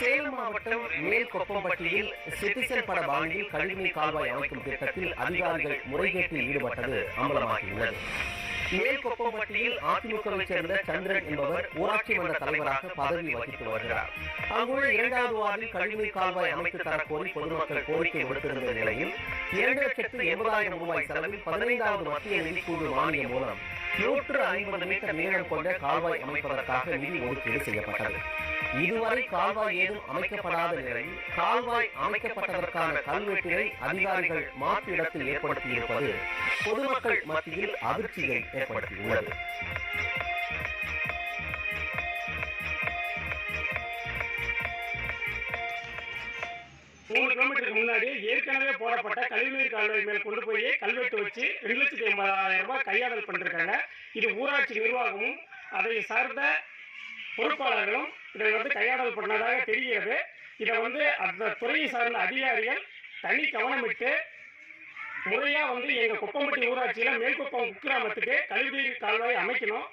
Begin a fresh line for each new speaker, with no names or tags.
சேலம் மாவட்டம் மேல்கொப்பம்பட்டியில் சிட்டிசன் பட பாணியில் கழிவுநீர் கால்வாய் அமைக்கும் திட்டத்தில் அதிகாரிகள் முறைகேட்டில் ஈடுபட்டது அம்பலமாகியுள்ளது. மேல்கொப்பம்பட்டியில் அதிமுகவை சேர்ந்த சந்திரன் என்பவர் ஊராட்சி மன்ற தலைவராக பதவி வகித்து வருகிறார். அங்குள்ள 2வது வார்டில் கழிவுநீர் கால்வாய் அமைத்து தரக்கோரி பொதுமக்கள் கோரிக்கை விடுத்திருந்த நிலையில் 2,80,000 ரூபாய் செலவில் 15வது மத்திய நிதிக்குழு மானியம் மூலம் 150 மீட்டர் நீளம் கொண்ட கால்வாய் அமைப்பதற்காக நிதி ஒதுக்கீடு செய்யப்பட்டது. இதுவரை கால்வாய் ஏதும் அமைக்கப்படாத நிலையில் கால்வாய் அமைக்கப்பட்டதற்கான கல்வெட்டினை அதிகாரிகள் மாற்று இடத்தில் ஏற்படுத்தியிருப்பது பொதுமக்கள் மத்தியில் அதிர்ச்சியை ஏற்படுத்தியுள்ளது.
3 கிலோமீட்டருக்கு முன்னாடி ஏற்கனவே போடப்பட்ட கழிவுநீர் கால்வாய் மேல் கொண்டு போய் கல்வெட்டு வச்சு 2,80,000 ரூபாய் கையாடல் பண்ணிருக்காங்க. இது ஊராட்சி நிர்வாகமும் அதை சார்ந்த பொறுப்பாளர்களும் இதை கையாடல் பண்ணதாக தெரிகிறது. இதை அந்த துறையை சார்ந்த அதிகாரிகள் தனி கவனமிட்டு முறையாக எங்கள் கொப்பம்பட்டி ஊராட்சியில் மேல்கொப்பம் குக்கிராமத்துக்கு கழிவுநீர் கால்வாய் அமைக்கணும்.